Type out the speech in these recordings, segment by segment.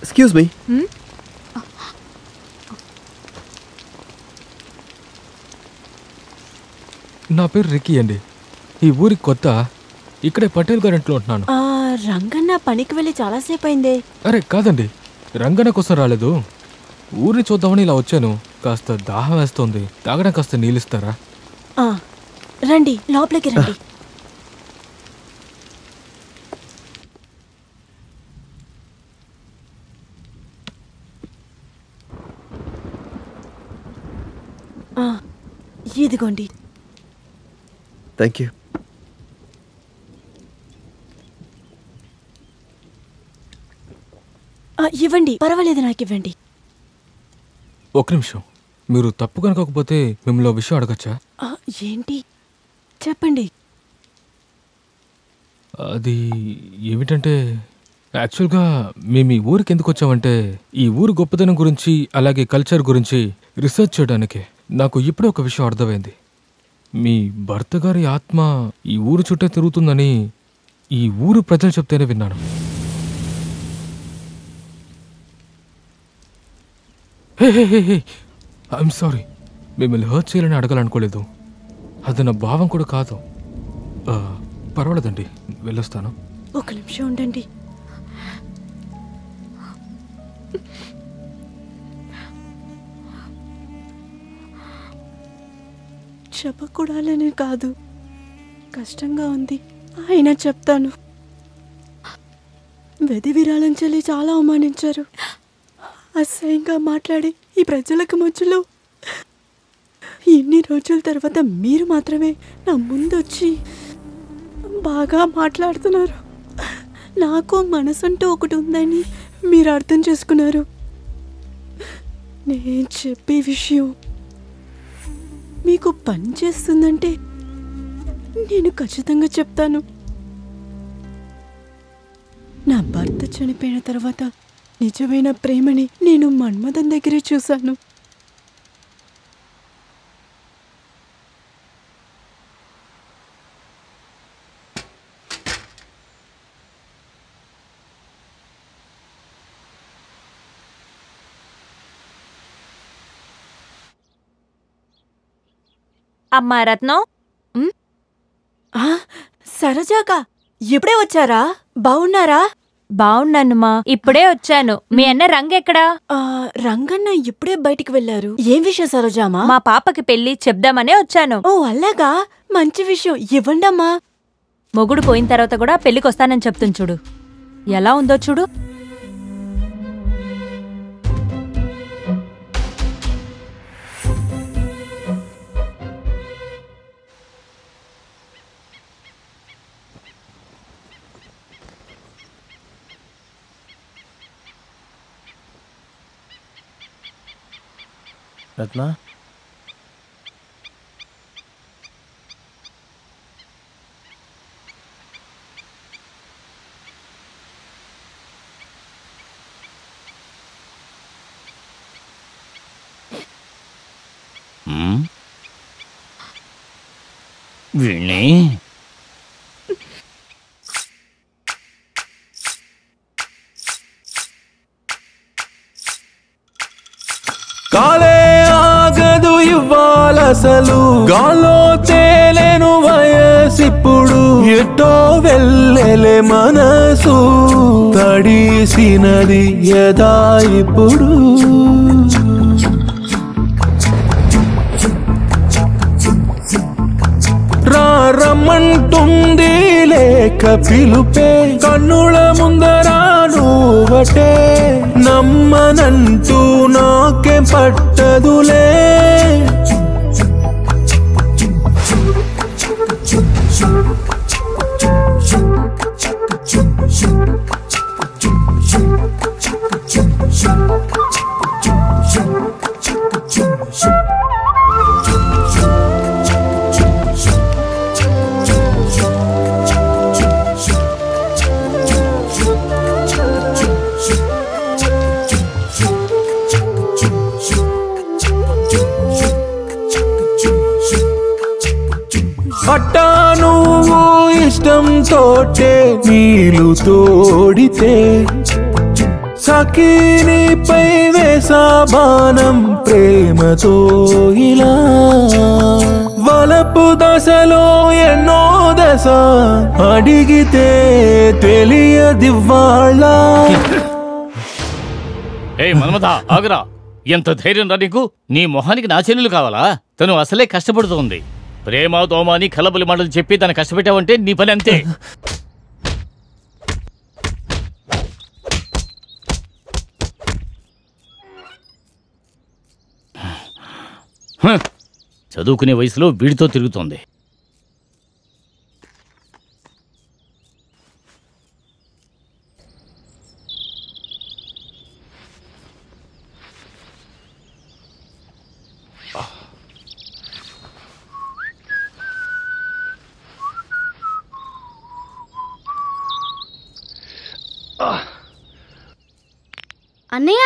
Excuse me. నా పేరు Ricky అండి. ఈ ఊరికి కొత్త. ఇక్కడే పటేల్ గారింట్లో ఉంటున్నాను. రంగన్న పనికి వెళ్ళి చాలాసేపు అయిందే. అరే కాదండి, రంగన్న కోసం రాలేదు. ఊరిని చూద్దామని ఇలా వచ్చాను. కాస్త దాహం వేస్తోంది, తాగడం కాస్త నీళ్ళిస్తారా? రండి, లోపలికి రండి. ఇదిగోండి. Thank you. ఇవ్వండి, పర్వాలేదు, నాకు ఇవ్వండి. ఒక నిమిషం, మీరు తప్పు కనుకోకపోతే మిమ్మల్ని విషయం అడగచ్చా? ఏంటి చెప్పండి. అది ఏమిటంటే, యాక్చువల్గా మేము ఈ ఊరికి ఎందుకు వచ్చామంటే ఈ ఊరు గొప్పతనం గురించి అలాగే కల్చర్ గురించి రీసెర్చ్ చేయడానికే. నాకు ఇప్పుడే ఒక విషయం అర్థమైంది. మీ భర్త గారి ఆత్మ ఈ ఊరు చుట్టే తిరుగుతుందని ఈ ఊరు ప్రజలు చెప్తేనే విన్నాను. హే హే హే హే, ఐఎమ్ సారీ. మిమ్మల్ని హర్ట్ చేయాలని అడగాలనుకోలేదు. అది నా భావం కూడా కాదు. పర్వాలేదండి, వెళ్ళొస్తాను. ఒక నిమిషం ఉండండి. చెప్పకూడాలని కాదు, కష్టంగా ఉంది, అయినా చెప్తాను. వెది విరాళంచెల్లి చాలా అవమానించారు. అసహ్యంగా మాట్లాడి ఈ ప్రజలకు మధ్యలో ఇన్ని రోజుల తర్వాత మీరు మాత్రమే నా ముందొచ్చి బాగా మాట్లాడుతున్నారు. నాకు మనసంటూ ఒకటి ఉందని మీరు అర్థం చేసుకున్నారు. నేను చెప్పే విషయం మీకు పని చేస్తుందంటే నేను ఖచ్చితంగా చెప్తాను. నా భర్త చనిపోయిన తర్వాత నిజమైన ప్రేమని నేను మన్మథన్ దగ్గరే చూశాను. అమ్మా రత్నం, సరోజాకా ఇప్పుడే వచ్చారా? బాగున్నారా? బాగున్నానుమా, ఇప్పుడే వచ్చాను. మీ అన్న రంగెక్కడా? రంగన్న ఇప్పుడే బయటికి వెళ్ళారు. ఏం విషయం సరోజామా? మా పాపకి పెళ్లి చెప్దామనే వచ్చాను. ఓ అలాగా, మంచి విషయం, ఇవ్వండమ్మా. మొగుడు పోయిన తర్వాత కూడా పెళ్లికి వస్తానని చెప్తుంది చూడు, ఎలా ఉందో చూడు. రత్న, వీణ్ణి కాలే ఆగదు ఇవ్వాలసలు, గాలో తేలేను వయసిప్పుడు, ఎటో వెళ్ళలే మనసు, తడిసినది యదా ఇప్పుడు. రమ్మంటుంది లేక పిలుపే, కన్నుల ముందర నువ్వటే, నమ్మనంటూ నాకేం పట్టదులే. పట్టా నువ్వు ఇష్టం తోటే నీళ్ళు తోడితే, సఖీనిపై వేసా బాణం ప్రేమతో ఇలా వలపు దశలో ఎన్నో దశ అడిగితే తెలియదివ్వాళ్ళ. ఏ మన్మథ ఆగురా, ఎంత ధైర్యం రా నీకు? నీ మొహానికి నా చెల్లెలు కావాలా? తను అసలే కష్టపడుతోంది. ప్రేమ దోమ అని కలబులి మాటలు చెప్పి తను కష్టపెట్టావంటే నీ పని అంతే. చదువుకునే వయసులో వీడితో తిరుగుతోంది. అన్నయ్య,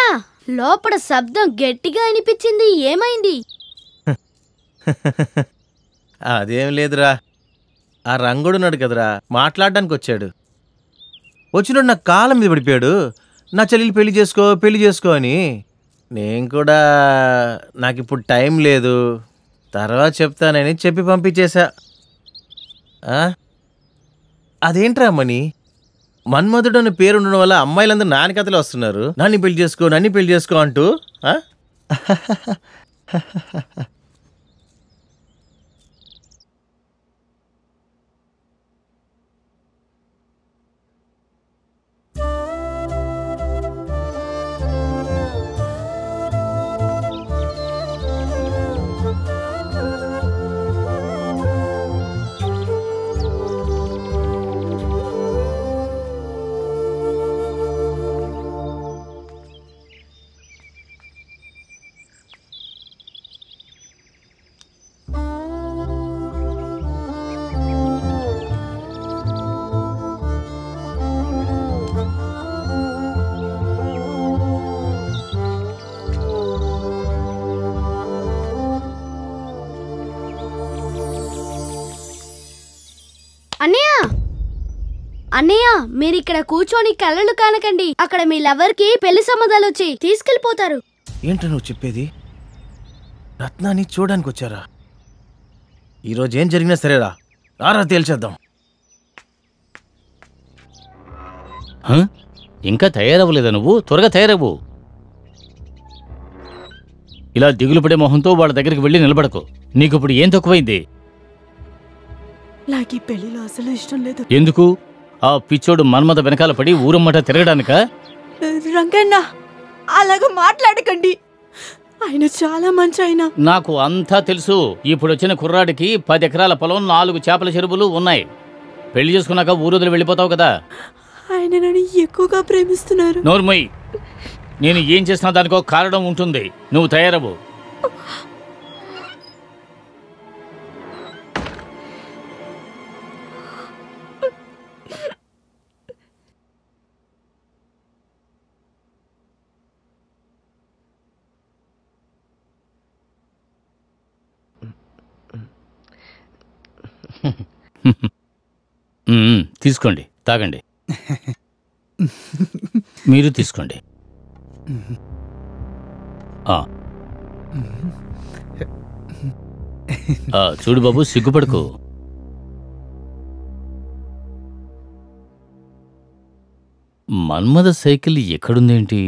లోపల శబ్దం గట్టిగా అనిపించింది, ఏమైంది? అదేం లేదురా, ఆ రంగుడున్నాడు కదరా, మాట్లాడడానికి వచ్చాడు. వచ్చినోడు నా కాళ్ళ మీద పడిపోయాడు, నా చెల్లెలు పెళ్లి చేసుకో అని. నేను కూడా నాకు ఇప్పుడు టైం లేదు, తర్వాత చెప్తానని చెప్పి పంపించేశా. అదేంట్రా మణి, మన్మధుడు అనే పేరు ఉండడం వల్ల అమ్మాయిలందరూ నాని కథలు వస్తున్నారు. నన్ను పెళ్లి చేసుకో అంటూ. అన్నయ్య, మీరు ఇక్కడ కూర్చొని కళ్ళలు కానకండి. అక్కడ మీ లవర్కి పెళ్లి సంబంధాలు వచ్చి తీసుకెళ్లిపోతారు. ఏంటో నువ్వు చెప్పేది? రత్నాన్ని చూడడానికి వచ్చారా? ఈరోజు ఏం జరిగినా సరేరా, రారా తేల్చేద్దాం. ఇంకా తయారవ్వలేదా నువ్వు? త్వరగా తయారవ్వు. ఇలా దిగులు పడే మొహంతో వాళ్ళ దగ్గరికి వెళ్ళి నిలబడకు. నీకు ఇప్పుడు ఏం తక్కువైంది? నాకు ఈ పెళ్లిలో అసలు ఇష్టం లేదు. ఎందుకు? ఆ పిచ్చోడు మన్మథ వెనకాల పడి ఊరమ్మట తిరగడానిక? రంగన్న, అలాగ మాట్లాడకండి, ఆయన చాలా మంచి ఆయన. నాకు అంతా తెలుసు. ఇప్పుడు వచ్చిన కుర్రాడికి 10 ఎకరాల పొలం, 4 చేపల చెరువులు ఉన్నాయి. పెళ్లి చేసుకున్నాక ఊరొదిలి వెళ్ళిపోతావు కదా. ఆయన నన్ను ఎక్కువగా ప్రేమిస్తున్నారు. నోర్మయ్, నేను ఏం చేసినా దానికో కారణం ఉంటుంది. నువ్వు తయారవు. తీసుకోండి, తాగండి. మీరు తీసుకోండి. చూడు బాబు, సిగ్గుపడుకో. మన్మథ సైకిల్ ఎక్కడుందేంటి?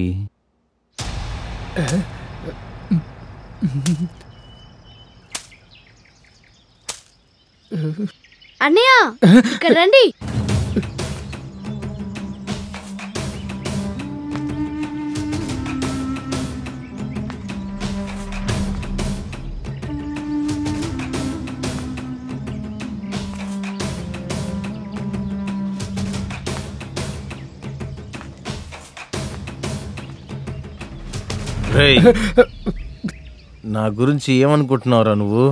అన్నయ్య, ఇక్కడ రండి. నా గురించి ఏమనుకుంటున్నావురా నువ్వు?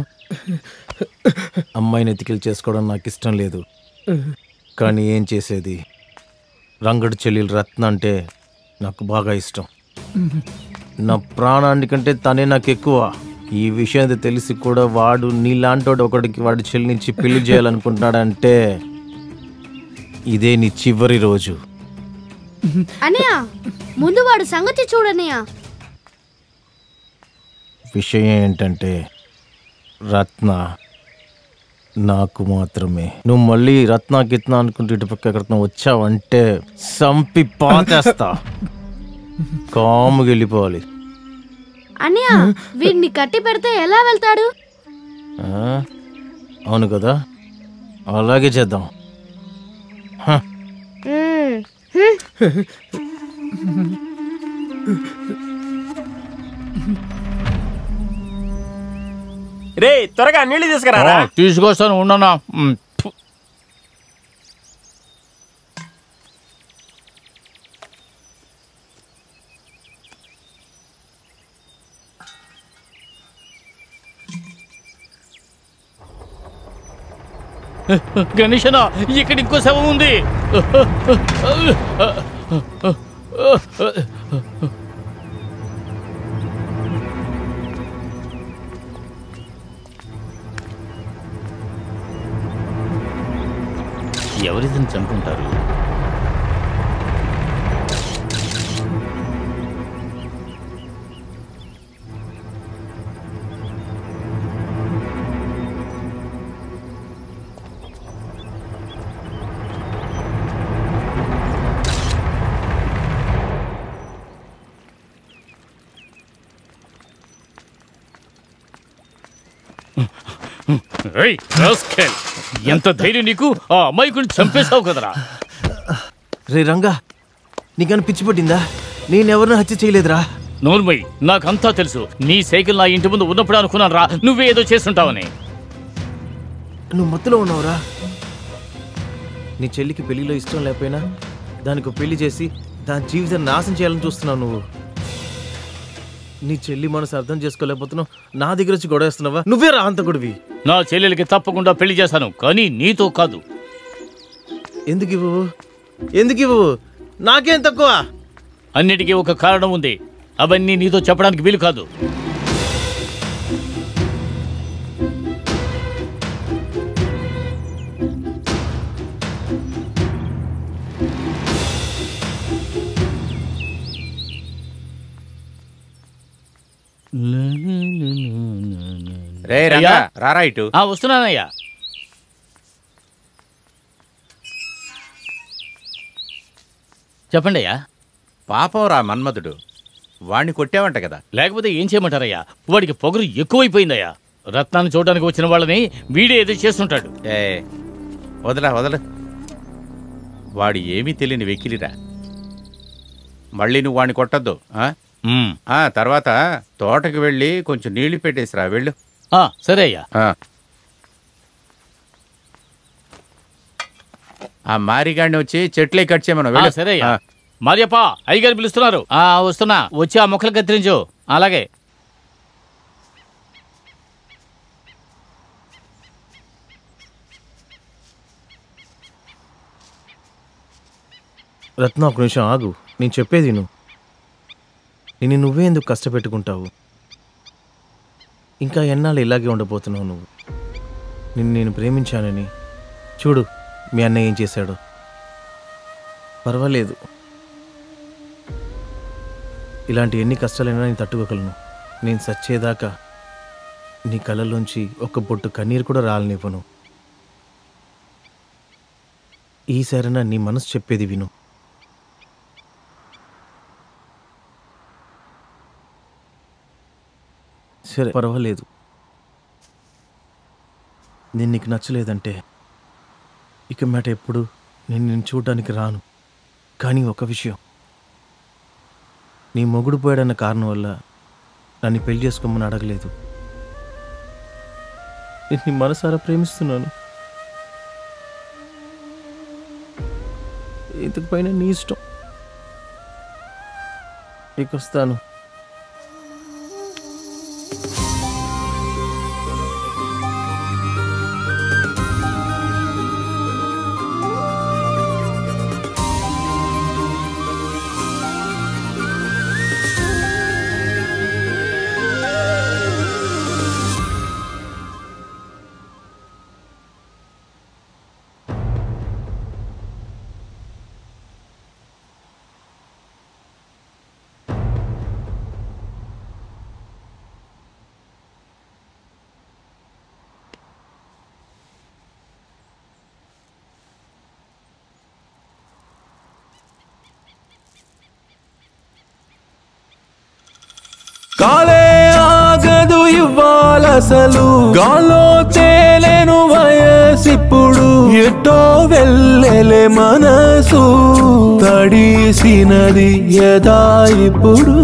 అమ్మాయిని ఎతికిలు చేసుకోవడం నాకు ఇష్టం లేదు, కానీ ఏం చేసేది? రంగడు చెల్లెలు రత్న అంటే నాకు బాగా ఇష్టం. నా ప్రాణానికంటే తనే నాకు ఎక్కువ. ఈ విషయం తెలిసి కూడా వాడు నీలాంటోడు ఒకడికి వాడి చెల్లినిచ్చి పెళ్లి చేయాలనుకుంటున్నాడంటే ఇదే నీ చివరి రోజు. అన్నయ్య ముందు వాడు సంగతి చూడన్నయ్య. విషయం ఏంటంటే రత్న నాకు మాత్రమే. నువ్వు మళ్ళీ రత్న గిత్న అనుకుంటే ఇటు పక్క ఎక్కడికి వచ్చావంటే సంపి పాతేస్తా. కాముకి వెళ్ళిపోవాలి. అన్నయ్య వీడిని కట్టి పెడితే ఎలా వెళ్తాడు? అవును కదా, అలాగే చేద్దాం. రే త్వరగా నీళ్ళు తీసుకురా. తీసుకొస్తాను ఉండనా. గణేశన ఇక్కడ ఇంకో శవం ఉంది. ఎవరిదని చంపుంటారు? ఎంత ధైర్యం నీకు? ఆ అమ్మాయికుని చంపేశావు కదరా. రే రంగా, నీకన్నా పిచ్చి పట్టిందా? నేనెవరిని హత్య చేయలేదురా. నోర్మయ్య, నాకంతా తెలుసు. నీ సైకిల్ నా ఇంటి ముందు ఉన్నప్పుడు అనుకున్నాను రా నువ్వే ఏదో చేస్తుంటావని. నువ్వు మత్తులో ఉన్నావురా. నీ చెల్లికి పెళ్లిలో ఇష్టం లేకపోయినా దానికి పెళ్లి చేసి దాని జీవితాన్ని నాశనం చేయాలని చూస్తున్నావు నువ్వు. నీ చెల్లి మనసు అర్థం చేసుకోలేకపోతున్నావు, నా దగ్గర వచ్చి గొడవేస్తున్నావా? నువ్వే రా హంతకుడివి. నా చెల్లెలకి తప్పకుండా పెళ్లి చేశాను, కానీ నీతో కాదు. ఎందుకు ఇవ్వవు? ఎందుకు ఇవ్వవు? నాకేం తక్కువ? అన్నిటికీ ఒక కారణం ఉంది, అవన్నీ నీతో చెప్పడానికి వీలు కాదు. రారా ఇటు. వస్తున్నానయ్యా. చెప్పండి అయ్యా. పాపం రా మన్మధుడు, వాణ్ణి కొట్టావంట కదా. లేకపోతే ఏం చేయమంటారయ్యా? వాడికి పొగరు ఎక్కువైపోయిందయ్యా. రత్నాన్ని చూడడానికి వచ్చిన వాళ్ళని వీడే ఏదో చేస్తుంటాడు. వదల వాడు ఏమీ తెలియని వెకిలిరా. మళ్ళీ నువ్వు వాడిని కొట్టద్దు. తర్వాత తోటకి వెళ్ళి కొంచెం నీళ్లు పెట్టేసిరా. వెళ్ళు. సరే అయ్యా. ఆ మారిగాడిని వచ్చి చెట్లే కట్ చేయమను. సరే అయ్యా. మరియప్ప, అయ్యగారు పిలుస్తున్నారు. వస్తున్నా. వచ్చి ఆ మొక్కలు కత్తిరించు. అలాగే. రత్న, ఒక నిమిషం ఆగు. నేను చెప్పేది నిన్ను నువ్వే ఎందుకు కష్టపెట్టుకుంటావు? ఇంకా ఎన్నాళ్ళు ఇలాగే ఉండబోతున్నావు నువ్వు? నేను ప్రేమించానని చూడు మీ అన్నయ్య ఏం చేశాడు. పర్వాలేదు, ఇలాంటి ఎన్ని కష్టాలైనా నేను తట్టుకోగలను. నేను చచ్చేదాకా నీ కళ్ళలోంచి ఒక బొట్టు కన్నీరు కూడా రాలనివ్వను. ఈసారైనా నీ మనసు చెప్పేది విను. సరే, పర్వాలేదు. నేను నీకు నచ్చలేదంటే ఇక మాట ఎప్పుడు నేను చూడడానికి రాను. కానీ ఒక విషయం, నీ మొగుడు పోయాడన్న కారణం వల్ల నన్ను పెళ్లి చేసుకోమని అడగలేదు. నేను నీ మనసారా ప్రేమిస్తున్నాను. ఇంతకు పైన నీ ఇష్టం. ఇక వస్తాను. ఇవ్వాలసలు గాల్లో తేలేను వయసిప్పుడు ఎటో వెళ్ళలే మనసు తడిసినది యదా ఇప్పుడు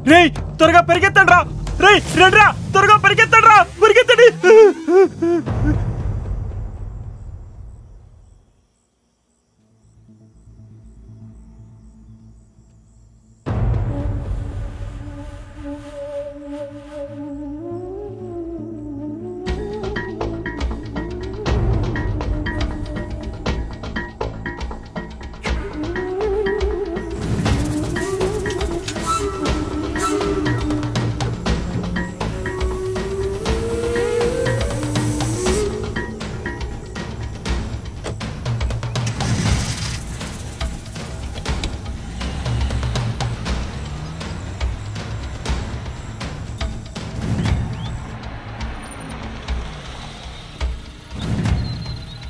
రేయ్ త్వరగా పరిగెత్తండి రా రేయ్ రండి రా త్వరగా పరిగెత్తండి రా పరిగెత్తండి